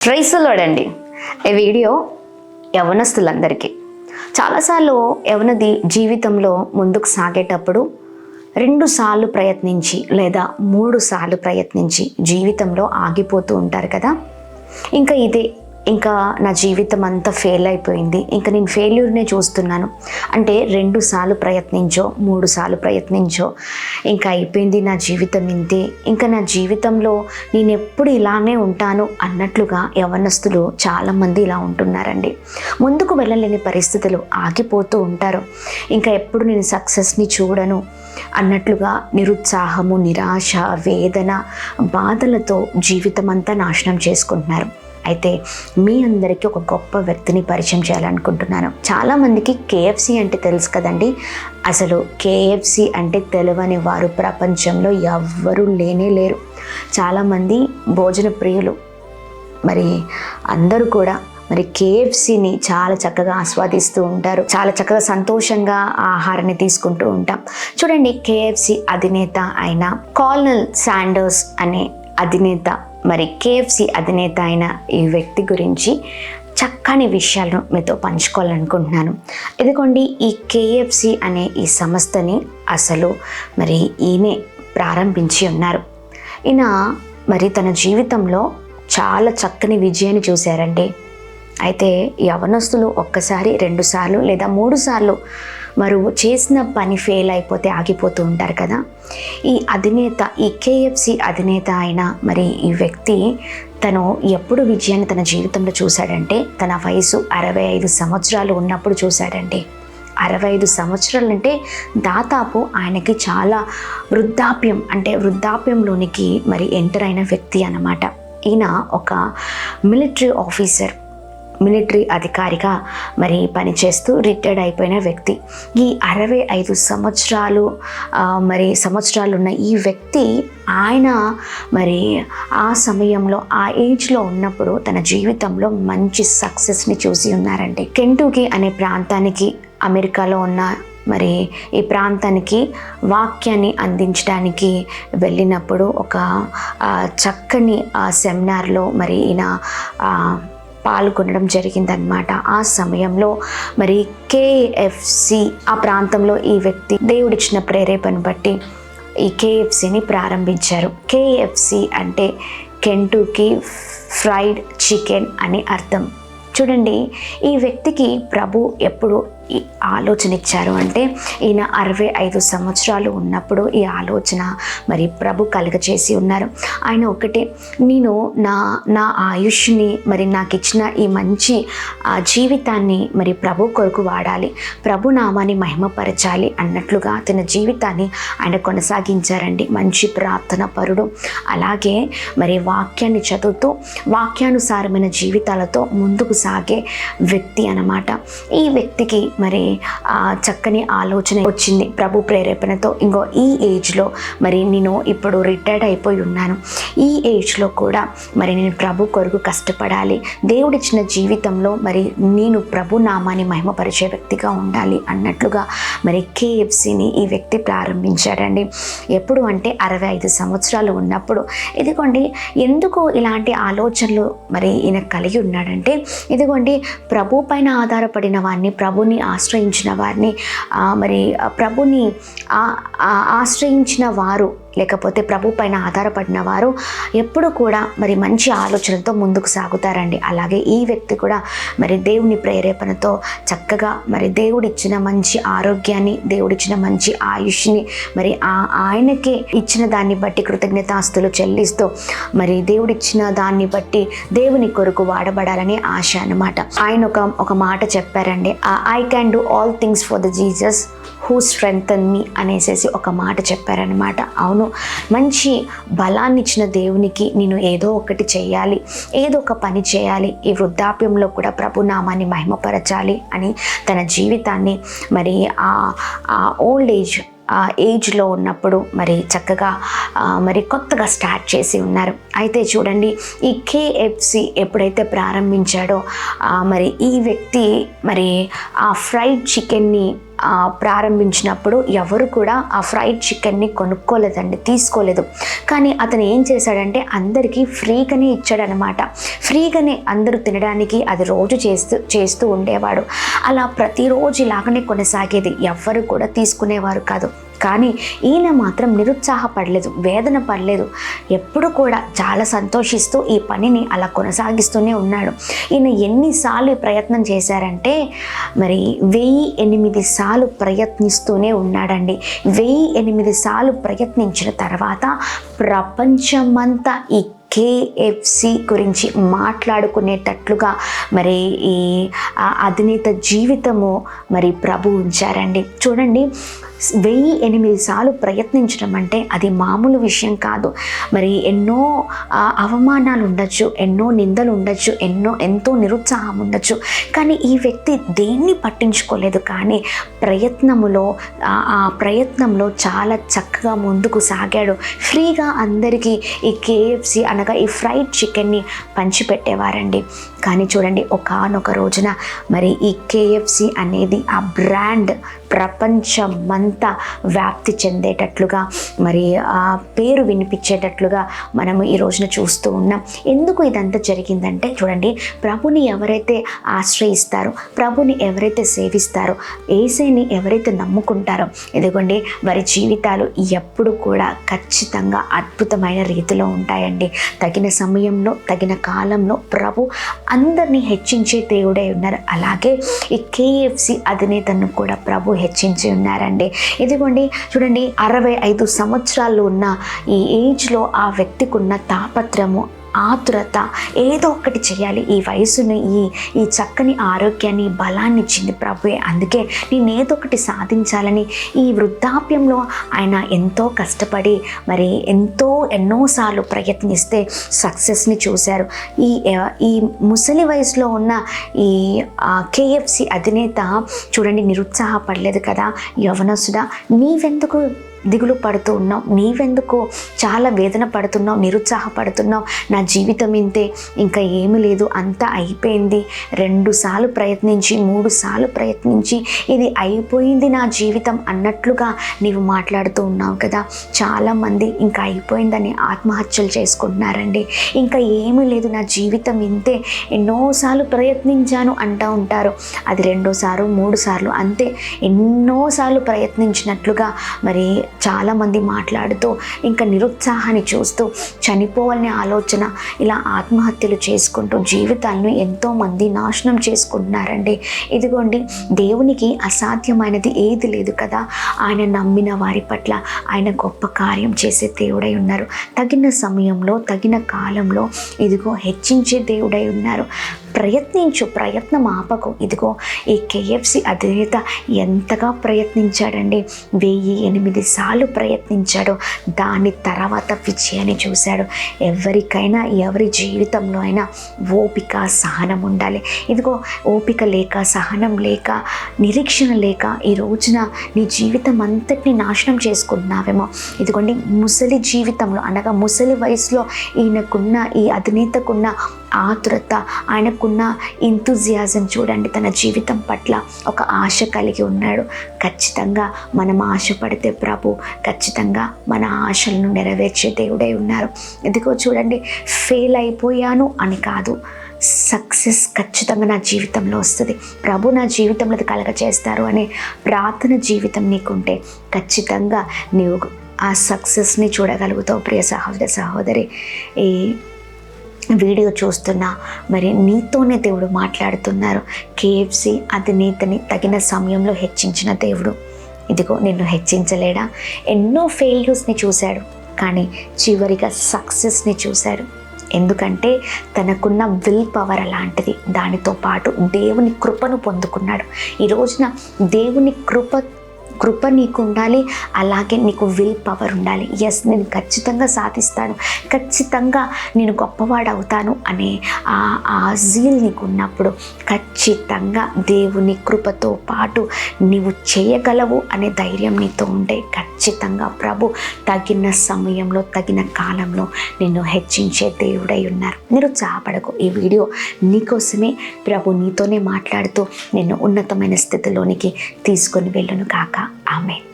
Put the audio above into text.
ప్రైజ్లాడండి. ఈ వీడియో యవనస్తులందరికీ. చాలాసార్లు యవనది జీవితంలో ముందుకు సాగేటప్పుడు 2 సార్లు ప్రయత్నించి లేదా 3 సార్లు ప్రయత్నించి జీవితంలో ఆగిపోతూ ఉంటారు కదా. ఇంకా నా జీవితం అంతా ఫెయిల్ అయిపోయింది, ఇంకా నేను ఫెయిల్యూర్నే చూస్తున్నాను అంటే 2 సార్లు ప్రయత్నించో 3 సార్లు ప్రయత్నించో ఇంకా అయిపోయింది నా జీవితం ఇంతే, ఇంకా నా జీవితంలో నేను ఎప్పుడు ఇలానే ఉంటాను అన్నట్లుగా యవనస్తులు చాలామంది ఇలా ఉంటున్నారండి. ముందుకు వెళ్ళలేని పరిస్థితులు ఆగిపోతూ ఉంటారు. ఇంకా ఎప్పుడు నేను సక్సెస్ని చూడను అన్నట్లుగా నిరుత్సాహము, నిరాశ, వేదన, బాధలతో జీవితం అంతా నాశనం చేసుకుంటున్నారు. అయితే మీ అందరికీ ఒక గొప్ప వ్యక్తిని పరిచయం చేయాలనుకుంటున్నాను. చాలామందికి KFC అంటే తెలుసు కదండి. అసలు KFC అంటే తెలియని వారు ప్రపంచంలో ఎవ్వరూ లేనే లేరు. చాలామంది భోజన ప్రియులు, మరి అందరూ కూడా KFCని చాలా చక్కగా ఆస్వాదిస్తూ ఉంటారు. చాలా చక్కగా సంతోషంగా ఆహారాన్ని తీసుకుంటూ ఉంటాం. చూడండి, KFC అధినేత అయిన కర్నల్ శాండర్స్ అనే అధినేత, KFC అధినేత అయిన ఈ వ్యక్తి గురించి చక్కని విషయాలను మీతో పంచుకోవాలనుకుంటున్నాను. ఇదిగోండి, ఈ KFC అనే ఈ సంస్థని అసలు ఈయనే ప్రారంభించి ఉన్నారు. ఈయన తన జీవితంలో చాలా చక్కని విజయాన్ని చూశారండి. అయితే యవనస్తులు ఒక్కసారి 2 సార్లు లేదా 3 సార్లు వారు చేసిన పని ఫెయిల్ అయిపోతే ఆగిపోతూ ఉంటారు కదా. ఈ అధినేత, ఈ KFC అధినేత అయిన ఈ వ్యక్తి తను ఎప్పుడు విజయాన్ని తన జీవితంలో చూశాడంటే తన వయసు 65 సంవత్సరాలు ఉన్నప్పుడు చూశాడండి. 65 సంవత్సరాలంటే దాదాపు ఆయనకి చాలా వృద్ధాప్యంలోనికి ఎంటర్ అయిన వ్యక్తి అన్నమాట. ఈయన ఒక మిలిటరీ అధికారిగా పనిచేస్తూ రిటైర్డ్ అయిపోయిన వ్యక్తి. ఈ 65 సంవత్సరాలు ఉన్న ఈ వ్యక్తి ఆయన ఆ సమయంలో ఆ ఏజ్లో ఉన్నప్పుడు తన జీవితంలో మంచి సక్సెస్ని చూసి ఉన్నారండి. కెంటుకీ అనే ప్రాంతానికి, అమెరికాలో ఉన్న ఈ ప్రాంతానికి వాక్యాన్ని అందించడానికి వెళ్ళినప్పుడు ఒక చక్కని సెమినార్లో ఈయన పాల్గొనడం జరిగిందనమాట. ఆ సమయంలో KFC ఆ ప్రాంతంలో ఈ వ్యక్తి దేవుడిచ్చిన ప్రేరేపణ బట్టి ఈ KFCని ప్రారంభించారు. KFC అంటే కెంటుకీ ఫ్రైడ్ చికెన్ అని అర్థం. చూడండి, ఈ వ్యక్తికి ప్రభు ఎప్పుడు ఈ ఆలోచన ఇచ్చారు అంటే ఈయన 65 సంవత్సరాలు ఉన్నప్పుడు ఈ ఆలోచన ప్రభు కలుగచేసి ఉన్నారు. ఆయన ఒకటే, నేను నా ఆయుష్ని నాకు ఇచ్చిన ఈ మంచి జీవితాన్ని ప్రభు కొరకు వాడాలి, ప్రభు నామాన్ని మహిమపరచాలి అన్నట్లుగా తన జీవితాన్ని ఆయన కొనసాగించారండి. మంచి ప్రార్థన పరుడు, అలాగే వాక్యాన్ని చదువుతూ వాక్యానుసారమైన జీవితాలతో ముందుకు సాగే వ్యక్తి అన్నమాట. ఈ వ్యక్తికి చక్కని ఆలోచన వచ్చింది ప్రభు ప్రేరేపణతో. ఈ ఏజ్లో నేను ఇప్పుడు రిటైర్డ్ అయిపోయి ఉన్నాను, ఈ ఏజ్లో కూడా నేను ప్రభు కొరకు కష్టపడాలి, దేవుడిచ్చిన జీవితంలో నేను ప్రభు నామాన్ని మహిమపరిచే వ్యక్తిగా ఉండాలి అన్నట్లుగా KFCని ఈ వ్యక్తి ప్రారంభించాడండి. ఎప్పుడు అంటే 65 సంవత్సరాలు ఉన్నప్పుడు. ఇదిగోండి, ఎందుకు ఇలాంటి ఆలోచనలు ఈయన కలిగి ఉన్నాడంటే, ఇదిగోండి, ప్రభు పైన ఆధారపడిన వారిని, ప్రభుని ఆశ్రయించిన వారిని, ప్రభుని ఆశ్రయించిన వారు లేకపోతే ప్రభు పైన ఆధారపడిన వారు ఎప్పుడు కూడా మంచి ఆలోచనతో ముందుకు సాగుతారండి. అలాగే ఈ వ్యక్తి కూడా దేవుని ప్రేరేపణతో చక్కగా దేవుడిచ్చిన మంచి ఆరోగ్యాన్ని, దేవుడిచ్చిన మంచి ఆయుష్ని ఆయనకే ఇచ్చిన దాన్ని బట్టి కృతజ్ఞతాస్తులు చెల్లిస్తూ దేవుడిచ్చిన దాన్ని బట్టి దేవుని కొరకు వాడబడాలని ఆశ అన్నమాట. ఆయన ఒక మాట చెప్పారండి, I can do all things for the Jesus who strengthen me అనేసి ఒక మాట చెప్పారనమాట. అవును, మంచి బలాన్ని ఇచ్చిన దేవునికి నేను ఏదో ఒకటి చేయాలి, ఏదో ఒక పని చేయాలి, ఈ వృద్ధాప్యంలో కూడా ప్రభు నామాన్ని మహిమపరచాలి అని తన జీవితాన్ని ఆ ఓల్డ్ ఏజ్లో ఉన్నప్పుడు చక్కగా కొత్తగా స్టార్ట్ చేసి ఉన్నారు. అయితే చూడండి, ఈ KFC ఎప్పుడైతే ప్రారంభించాడో ఈ వ్యక్తి ఆ ఫ్రైడ్ చికెన్ని ప్రారంభించినప్పుడు ఎవరు కూడా ఆ ఫ్రైడ్ చికెన్ని కొనుక్కోలేదండి, తీసుకోలేదు. కానీ అతను ఏం చేశాడంటే అందరికీ ఫ్రీగానే ఇచ్చాడనమాట. ఫ్రీగానే అందరూ తినడానికి అది రోజు చేస్తూ ఉండేవాడు. అలా ప్రతిరోజు ఇలాగనే కొనసాగేది, ఎవ్వరు కూడా తీసుకునేవారు కాదు. కానీ ఈయన మాత్రం నిరుత్సాహపడలేదు, వేదన పడలేదు. ఎప్పుడు కూడా చాలా సంతోషిస్తూ ఈ పనిని అలా కొనసాగిస్తూనే ఉన్నాడు. ఈయన ఎన్నిసార్లు ప్రయత్నం చేశారంటే మరి 1008 సార్లు ప్రయత్నిస్తూనే ఉన్నాడండి. 1008 సార్లు ప్రయత్నించిన తర్వాత ప్రపంచమంతా ఈ KFC గురించి మాట్లాడుకునేటట్లుగా మరి ఈ అధినేత జీవితము మరి ప్రభు ఉంచారండి. చూడండి, 1008 సార్లు ప్రయత్నించడం అంటే అది మామూలు విషయం కాదు. మరి ఎన్నో అవమానాలు ఉండొచ్చు, ఎన్నో నిందలు ఉండొచ్చు, ఎంతో నిరుత్సాహం ఉండొచ్చు. కానీ ఈ వ్యక్తి దేన్ని పట్టించుకోలేదు. కానీ ఆ ప్రయత్నంలో చాలా చక్కగా ముందుకు సాగాడు. ఫ్రీగా అందరికీ ఈ KFC అనగా ఈ ఫ్రైడ్ చికెన్ని పంచిపెట్టేవారండి. కానీ చూడండి, ఒకానొక రోజున మరి ఈ KFC అనేది ఆ బ్రాండ్ ప్రపంచమంతా వ్యాప్తి చెందేటట్లుగా మరి ఆ పేరు వినిపించేటట్లుగా మనము ఈ రోజున చూస్తూ ఉన్నాం. ఎందుకు ఇదంతా జరిగిందంటే చూడండి, ప్రభుని ఎవరైతే ఆశ్రయిస్తారో, ప్రభుని ఎవరైతే సేవిస్తారో, యేసుని ఎవరైతే నమ్ముకుంటారో, ఇదిగోండి వారి జీవితాలు ఎప్పుడు కూడా ఖచ్చితంగా అద్భుతమైన రీతిలో ఉంటాయండి. తగిన సమయంలో తగిన కాలంలో ప్రభు అందరినీ హెచ్చించే దేవుడై ఉన్నారు. అలాగే ఈ KFC అధినేతను కూడా ప్రభు హెచ్చించి ఉన్నారండి. ఇదిగోండి చూడండి, 65 సంవత్సరాలు ఉన్న ఈ ఏజ్లో ఆ వ్యక్తికి ఉన్న తాపత్రము, ఆతురత, ఏదో ఒకటి చేయాలి. ఈ వయసుని ఈ చక్కని ఆరోగ్యాన్ని, బలాన్ని ఇచ్చింది ప్రభువే. అందుకే నేను ఏదో ఒకటి సాధించాలని ఈ వృద్ధాప్యంలో ఆయన ఎంతో కష్టపడి మరి ఎన్నోసార్లు ప్రయత్నిస్తే సక్సెస్ని చూశారు. ఈ ముసలి వయసులో ఉన్న ఈ KFC అధినేత చూడండి నిరుత్సాహపడలేదు కదా. యవనసుడా, నీవెందుకు దిగులు పడుతూ ఉన్నావు, నీవెందుకు చాలా వేదన పడుతున్నావు, నిరుత్సాహపడుతున్నావు, నా జీవితం ఇంతే, ఇంకా ఏమీ లేదు, అంతా అయిపోయింది, 2 సార్లు ప్రయత్నించి 3 సార్లు ప్రయత్నించి ఇది అయిపోయింది నా జీవితం అన్నట్లుగా నీవు మాట్లాడుతూ ఉన్నావు కదా. చాలామంది ఇంకా అయిపోయిందని ఆత్మహత్యలు చేసుకుంటున్నారండి. ఇంకా ఏమీ లేదు, నా జీవితం ఇంతే, ఎన్నోసార్లు ప్రయత్నించాను అంటూ ఉంటారు. అది 2వ సారు 3 సార్లు అంతే, ఎన్నోసార్లు ప్రయత్నించినట్లుగా మరి చాలామంది మాట్లాడుతూ ఇంకా నిరుత్సాహాన్ని చూస్తూ చనిపోవాలనే ఆలోచన, ఇలా ఆత్మహత్యలు చేసుకుంటూ జీవితాలను ఎంతోమంది నాశనం చేసుకుంటున్నారండి. ఇదిగోండి, దేవునికి అసాధ్యమైనది ఏది లేదు కదా. ఆయన నమ్మిన వారి పట్ల ఆయన గొప్ప కార్యం చేసే దేవుడై ఉన్నారు. తగిన సమయంలో తగిన కాలంలో ఇదిగో హెచ్చించే దేవుడై ఉన్నారు. ప్రయత్నం ఆపకు. ఇదిగో ఈ KFC అధినేత ఎంతగా ప్రయత్నించాడండి, 1008 సార్లు ప్రయత్నించాడు. దాని తర్వాత విజయాన్ని చూశాడు. ఎవరికైనా ఎవరి జీవితంలో అయినా ఓపిక, సహనం ఉండాలి. ఇదిగో ఓపిక లేక, సహనం లేక, నిరీక్షణ లేక ఈ రోజున నీ జీవితం అంతటిని నాశనం చేసుకుంటున్నావేమో. ఇదిగోండి, ముసలి జీవితంలో అనగా ముసలి వయసులో ఈ అధినేతకున్న ఆతురత, ఆయనకున్న ఎంతూజియాజం చూడండి. తన జీవితం పట్ల ఒక ఆశ కలిగి ఉన్నాడు. ఖచ్చితంగా మనం ఆశపడితే ప్రభు ఖచ్చితంగా మన ఆశలను నెరవేర్చే దేవుడై ఉన్నారు. ఇదిగో చూడండి, ఫెయిల్ అయిపోయాను అని కాదు, సక్సెస్ ఖచ్చితంగా నా జీవితంలో వస్తుంది, ప్రభు నా జీవితంలో అది కలగచేస్తారు అనే ప్రార్థన జీవితం నీకుంటే ఖచ్చితంగా నీవు ఆ సక్సెస్ని చూడగలుగుతావు. ప్రియ సహోదర సహోదరి, ఈ వీడియో చూస్తున్నా మరి నీతోనే దేవుడు మాట్లాడుతున్నారు. KFC అధినేతని తగిన సమయంలో హెచ్చించిన దేవుడు ఇదిగో నిన్ను హెచ్చించలేడా? ఎన్నో ఫెయిల్యూర్స్ని చూశాడు, కానీ చివరిగా సక్సెస్ని చూశాడు. ఎందుకంటే తనకున్న విల్ పవర్ అలాంటిది. దానితో పాటు దేవుని కృపను పొందుకున్నాడు. ఈ రోజున దేవుని కృప కృప నీకు ఉండాలి, అలాగే నీకు విల్ పవర్ ఉండాలి. ఎస్, నేను ఖచ్చితంగా సాధిస్తాను, ఖచ్చితంగా నేను గొప్పవాడవుతాను అనే ఆ జీల్ నీకు ఉన్నప్పుడు ఖచ్చితంగా దేవుని కృపతో పాటు నీవు చేయగలవు అనే ధైర్యం నీతో ఉంటే ఖచ్చితంగా ప్రభు తగిన సమయంలో తగిన కాలంలో నిన్ను హెచ్చించే దేవుడై ఉన్నారు. నిరుత్సాహపడకు. ఈ వీడియో నీకోసమే. ప్రభు నీతోనే మాట్లాడుతూ నిన్ను ఉన్నతమైన స్థితిలోనికి తీసుకొని వెళ్ళును కాక. ఆమేన్.